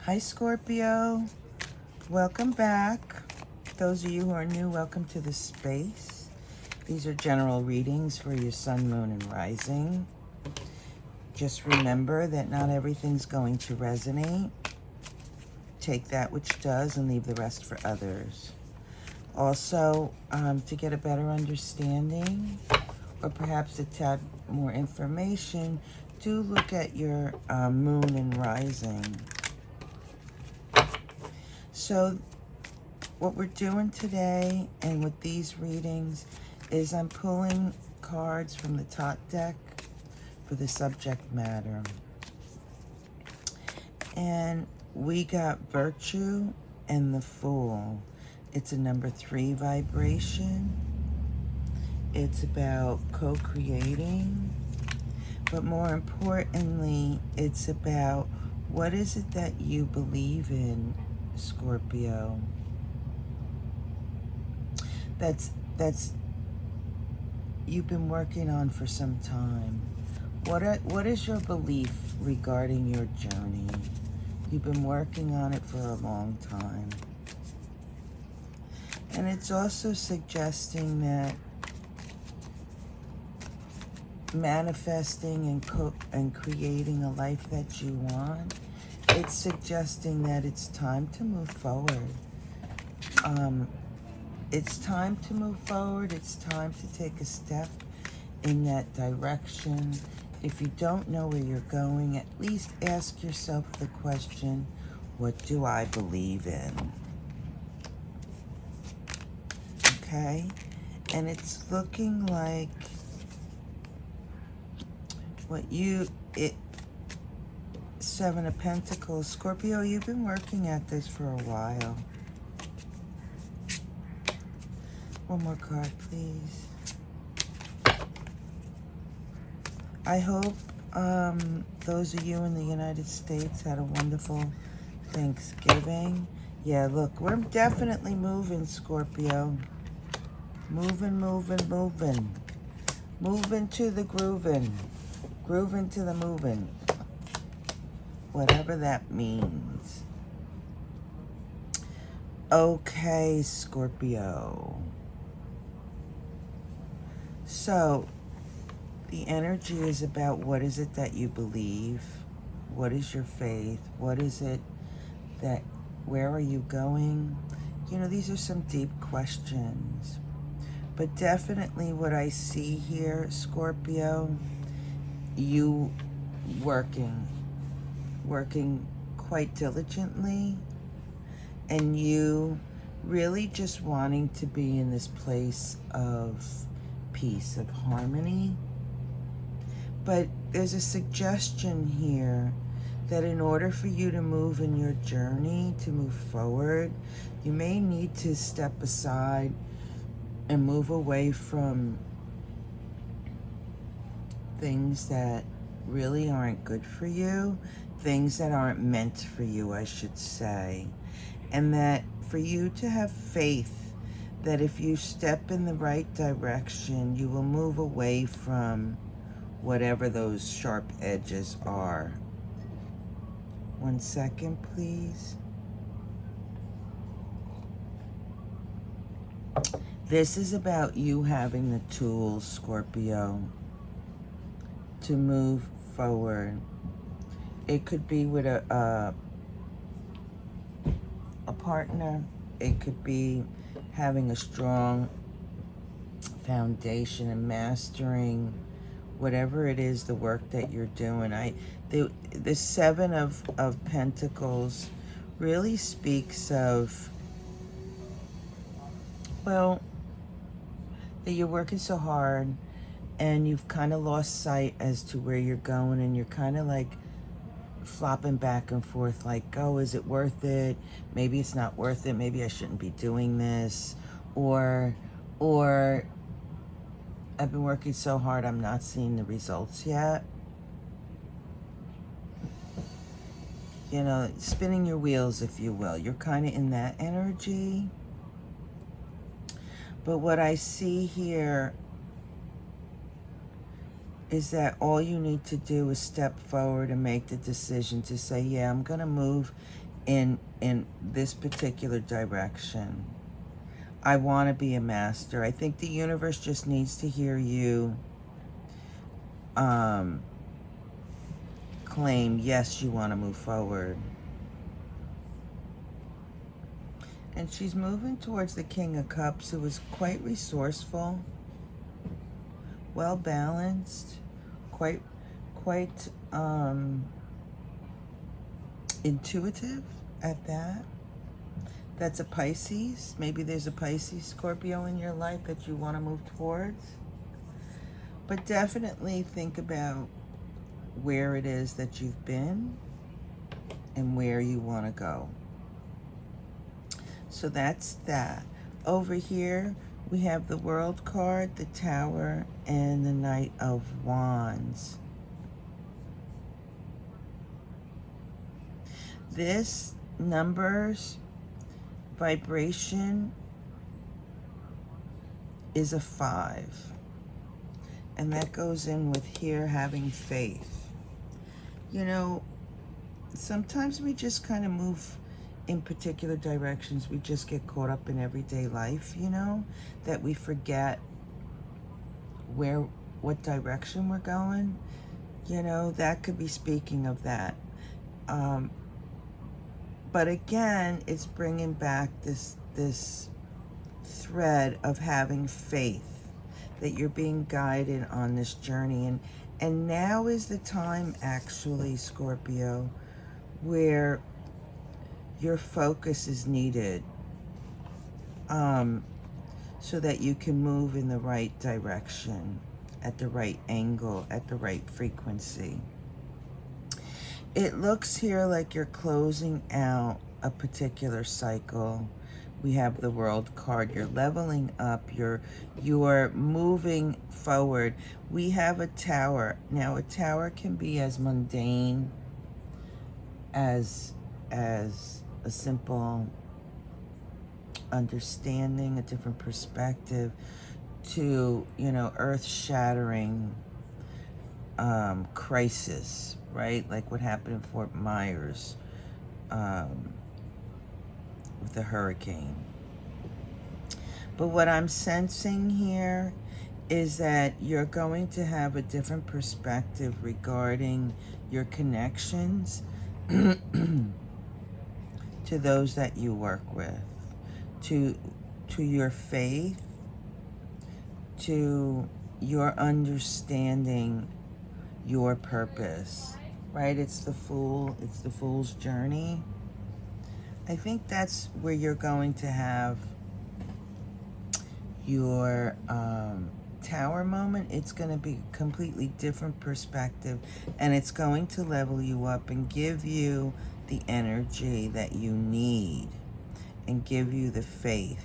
Hi Scorpio, welcome back. Those of you who are new, welcome to the space. These are general readings for your sun, moon, and rising. Just remember that not everything's going to resonate. Take that which does and leave the rest for others. Also, to get a better understanding or perhaps a tad more information, do look at your moon and rising. So what we're doing today and with these readings is I'm pulling cards from the top deck for the subject matter. And we got Virtue and the Fool. It's a number 3 vibration. It's about co-creating. But more importantly, it's about what is it that you believe in, Scorpio. That's you've been working on for some time. What is your belief regarding your journey? You've been working on it for a long time. And it's also suggesting that manifesting and creating a life that you want, it's suggesting that it's time to move forward. It's time to move forward. It's time to take a step in that direction. If you don't know where you're going, at least ask yourself the question, what do I believe in? Okay? And it's looking like Seven of Pentacles. Scorpio, you've been working at this for a while. One more card, please. I hope those of you in the United States had a wonderful Thanksgiving. Yeah, look, we're definitely moving, Scorpio. Moving, moving, moving. Moving to the grooving. Grooving to the moving. Whatever that means. Okay, Scorpio. So, the energy is about what is it that you believe? What is your faith? What is it that, where are you going? You know, these are some deep questions. But definitely what I see here, Scorpio, you working quite diligently, and you really just wanting to be in this place of peace, of harmony. But there's a suggestion here that in order for you to move in your journey, to move forward, you may need to step aside and move away from things that really aren't good for you, things that aren't meant for you, I should say. And that for you to have faith that if you step in the right direction, you will move away from whatever those sharp edges are. 1 second, please. This is about you having the tools, Scorpio, to move forward. It could be with a partner. It could be having a strong foundation and mastering whatever it is, the work that you're doing. The Seven of Pentacles really speaks of, well, that you're working so hard and you've kind of lost sight as to where you're going, and you're kind of like flopping back and forth like, oh, is it worth it? Maybe it's not worth it. Maybe I shouldn't be doing this. Or I've been working so hard, I'm not seeing the results yet. You know, spinning your wheels, if you will. You're kind of in that energy. But what I see here is that all you need to do is step forward and make the decision to say, yeah, I'm going to move in this particular direction. I want to be a master. I think the universe just needs to hear you claim, yes, you want to move forward. And she's moving towards the King of Cups, who is quite resourceful, well balanced, quite intuitive at that. That's a Pisces. Maybe there's a Pisces Scorpio in your life that you want to move towards. But definitely think about where it is that you've been and where you want to go. So that's that. Over here, we have the World card, the Tower, and the Knight of Wands. This numbers vibration is a 5. And that goes in with here having faith. You know, sometimes we just kind of move in particular directions. We just get caught up in everyday life, you know, that we forget what direction we're going. You know, that could be speaking of that. But again, it's bringing back this thread of having faith that you're being guided on this journey. And now is the time, actually, Scorpio, where your focus is needed so that you can move in the right direction, at the right angle, at the right frequency. It looks here like you're closing out a particular cycle. We have the World card. You're leveling up. You're moving forward. We have a Tower. Now, a Tower can be as mundane as a simple understanding, a different perspective, to, you know, earth-shattering crisis, right? Like what happened in Fort Myers with the hurricane. But what I'm sensing here is that you're going to have a different perspective regarding your connections to those that you work with, to your faith, to your understanding your purpose, right? It's the fool's journey. I think that's where you're going to have your Tower moment. It's going to be a completely different perspective, and it's going to level you up and give you the energy that you need and give you the faith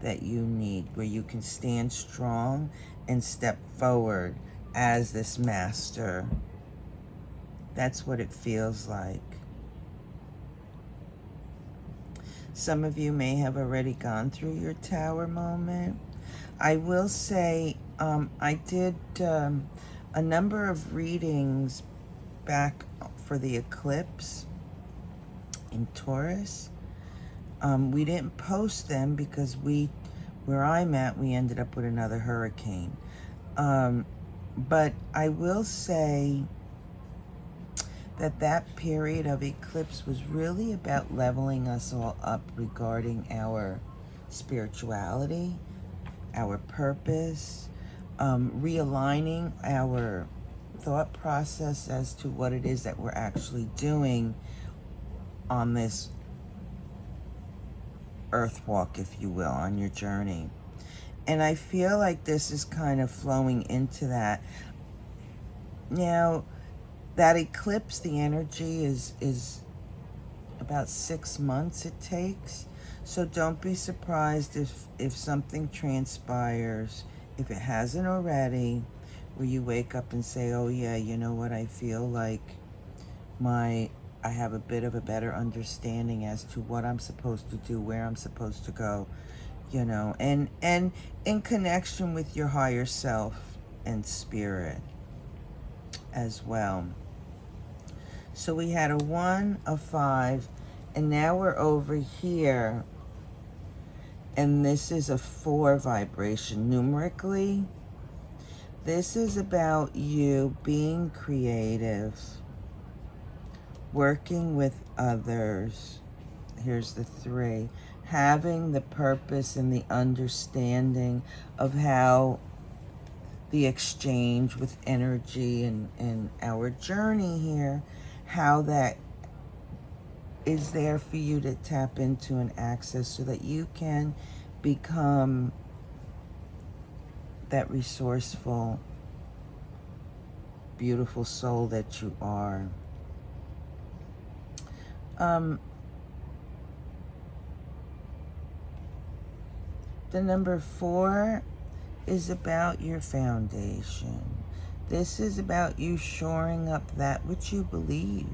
that you need, where you can stand strong and step forward as this master. That's what it feels like. Some of you may have already gone through your Tower moment. I will say, I did a number of readings back for the eclipse in Taurus. We didn't post them because where I'm at, we ended up with another hurricane. But I will say that period of eclipse was really about leveling us all up regarding our spirituality, our purpose, realigning our thought process as to what it is that we're actually doing on this earth walk, if you will, on your journey. And I feel like this is kind of flowing into that. Now, that eclipse, the energy is about 6 months it takes. So don't be surprised if something transpires, if it hasn't already, where you wake up and say, oh yeah, you know what, I feel like I have a bit of a better understanding as to what I'm supposed to do, where I'm supposed to go, you know, and in connection with your higher self and spirit as well. So we had a 1, a 5, And now we're over here, and this is a 4 vibration. Numerically, this is about you being creative, working with others. Here's the 3. Having the purpose and the understanding of how the exchange with energy and our journey here, how that is there for you to tap into and access so that you can become that resourceful, beautiful soul that you are. The number 4 is about your foundation. This is about you shoring up that which you believe,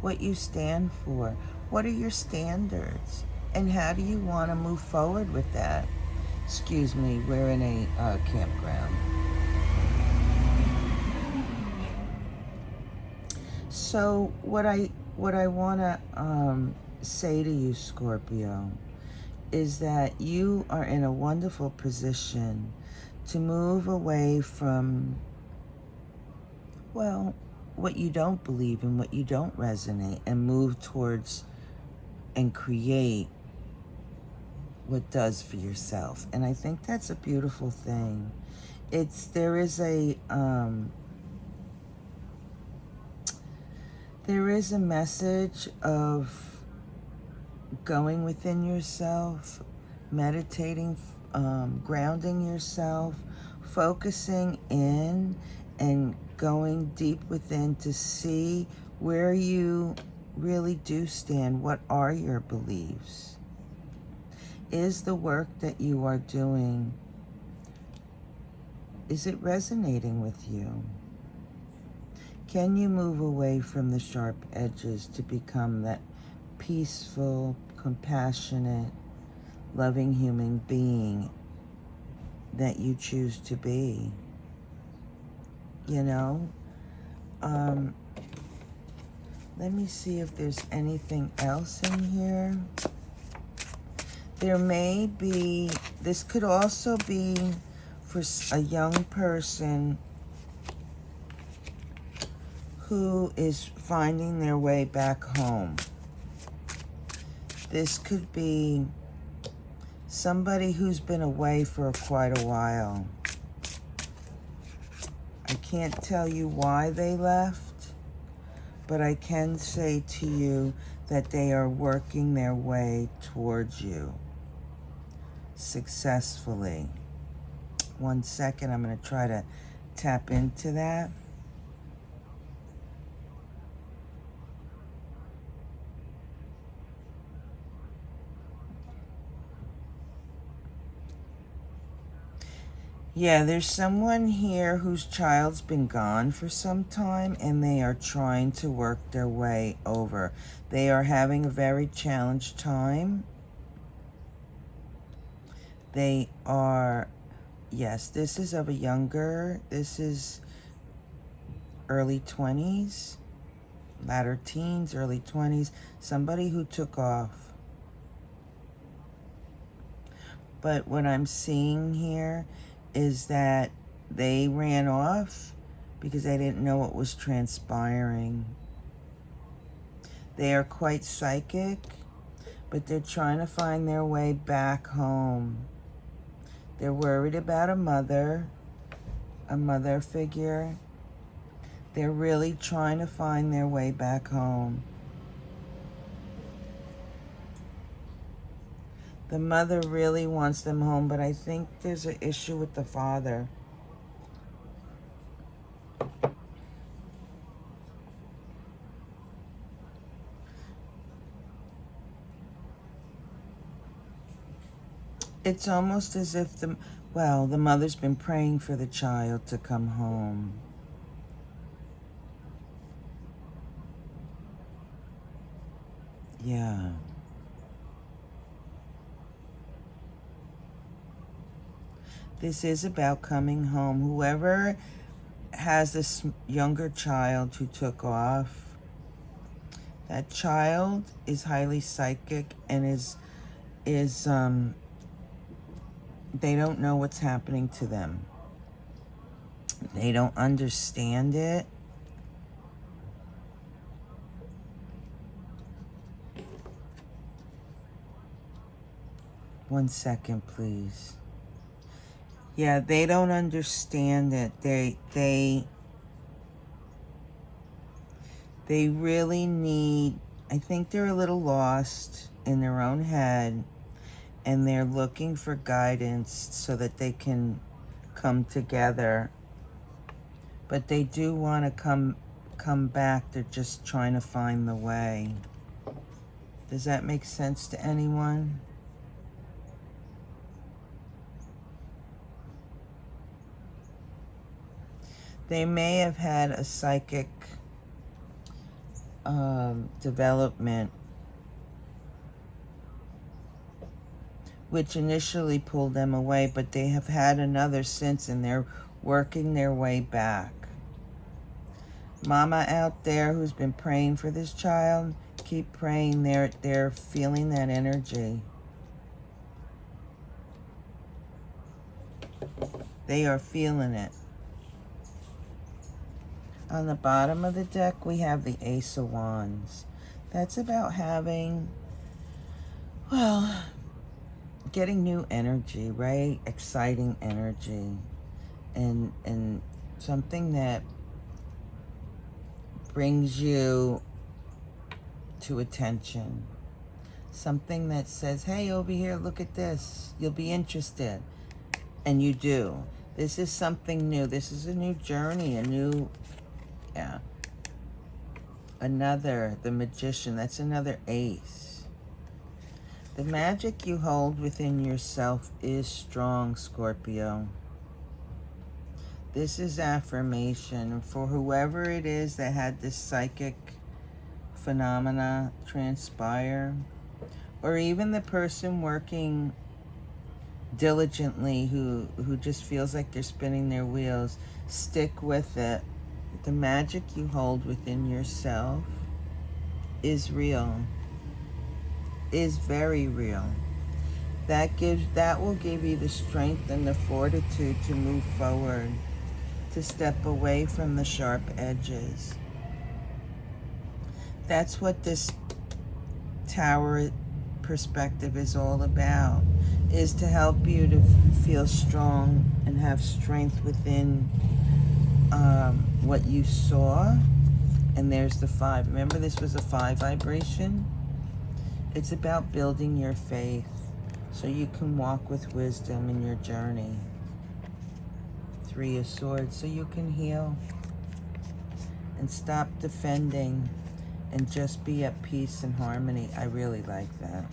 what you stand for, what are your standards, and how do you want to move forward with that? Excuse me, we're in a campground. So what I want to say to you, Scorpio, is that you are in a wonderful position to move away from, well, what you don't believe and what you don't resonate, and move towards and create what does for yourself. And I think that's a beautiful thing. There is a message of going within yourself, meditating, grounding yourself, focusing in and going deep within to see where you really do stand. What are your beliefs? Is the work that you are doing, is it resonating with you? Can you move away from the sharp edges to become that peaceful, compassionate, loving human being that you choose to be? You know? Let me see if there's anything else in here. There may be, this could also be for a young person who is finding their way back home. This could be somebody who's been away for quite a while. I can't tell you why they left, but I can say to you that they are working their way towards you successfully. 1 second, I'm going to try to tap into that. Yeah, there's someone here whose child's been gone for some time, and they are trying to work their way over. They are having a very challenged time. They are, yes, this is of a younger, this is early 20s, latter teens, early 20s, somebody who took off. But what I'm seeing here is that they ran off because they didn't know what was transpiring. They are quite psychic, but they're trying to find their way back home. They're worried about a mother figure. They're really trying to find their way back home. The mother really wants them home, but I think there's an issue with the father. It's almost as if the mother's been praying for the child to come home. Yeah. This is about coming home. Whoever has this younger child who took off, That child is highly psychic and is they don't know what's happening to them. They don't understand it. One second, please. Yeah, they don't understand it. They really need, I think they're a little lost in their own head, and they're looking for guidance so that they can come together. But they do want to come back. They're just trying to find the way. Does that make sense to anyone? They may have had a psychic development which initially pulled them away, but they have had another since, and they're working their way back. Mama out there who's been praying for this child, keep praying. They're feeling that energy. They are feeling it. On the bottom of the deck, we have the Ace of Wands. That's about having, well, getting new energy, right? Exciting energy. And something that brings you to attention. Something that says, hey, over here, look at this. You'll be interested. And you do. This is something new. This is a new journey, yeah. Another, the Magician, that's another ace. The magic you hold within yourself is strong, Scorpio. This is affirmation for whoever it is that had this psychic phenomena transpire, or even the person working diligently who just feels like they're spinning their wheels. Stick with it. The magic you hold within yourself is real, is very real. That will give you the strength and the fortitude to move forward, to step away from the sharp edges. That's what this Tower perspective is all about, is to help you to feel strong and have strength within what you saw. And there's the 5. Remember, this was a 5 vibration. It's about building your faith so you can walk with wisdom in your journey. 3 of Swords, so you can heal and stop defending and just be at peace and harmony. I really like that.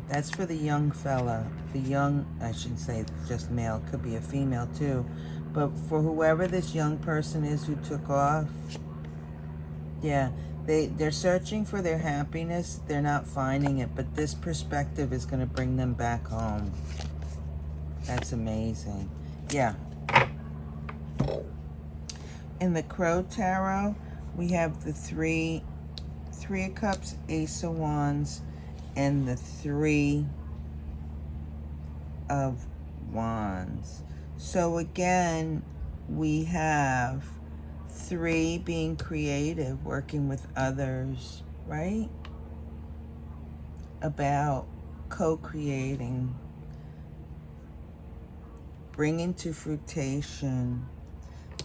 That's for the young fella. The young, I shouldn't say just male, could be a female too. But for whoever this young person is who took off, yeah, they're searching for their happiness. They're not finding it, but this perspective is going to bring them back home. That's amazing. Yeah. In the Crow Tarot, we have the Three of Cups, Ace of Wands, and the 3 of Wands. So again, we have 3 being creative, working with others, right? About co-creating, bringing to fruition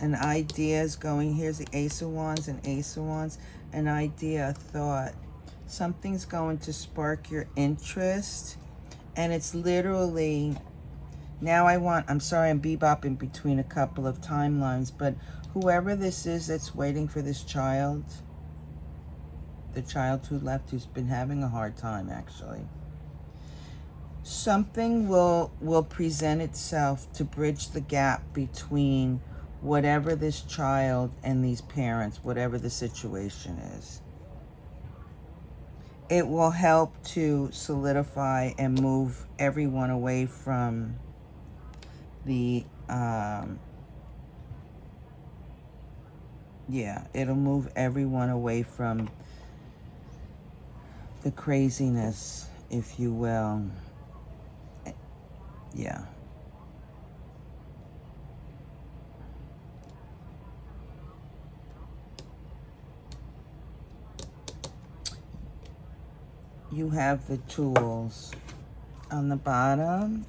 an idea is going. Here's the Ace of Wands and Ace of Wands. An idea, a thought. Something's going to spark your interest. And it's literally, now I'm sorry, I'm bebopping between a couple of timelines, but whoever this is that's waiting for this child, the child who left, who's been having a hard time actually, something will present itself to bridge the gap between whatever this child and these parents, whatever the situation is. It will help to solidify and move everyone away from the Yeah, it'll move everyone away from the craziness, if you will. Yeah. You have the tools. On the bottom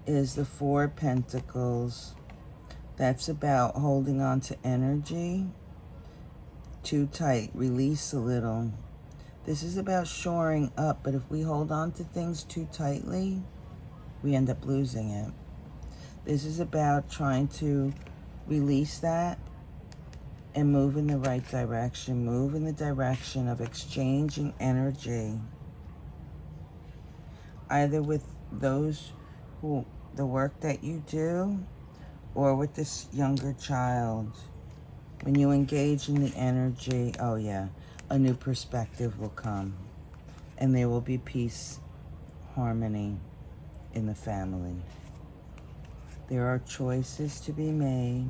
is the Four of Pentacles. That's about holding on to energy. Too tight. Release a little. This is about shoring up, but if we hold on to things too tightly, we end up losing it. This is about trying to release that and move in the right direction. Move in the direction of exchanging energy, either with those who, the work that you do, or with this younger child. When you engage in the energy, oh yeah, a new perspective will come. And there will be peace, harmony in the family. There are choices to be made.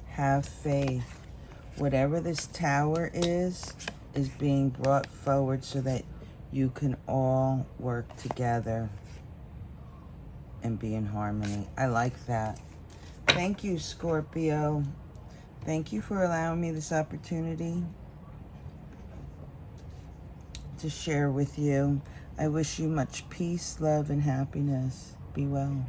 Have faith. Whatever this tower is being brought forward so that you can all work together and be in harmony. I like that. Thank you, Scorpio. Thank you for allowing me this opportunity to share with you. I wish you much peace, love, and happiness. Be well.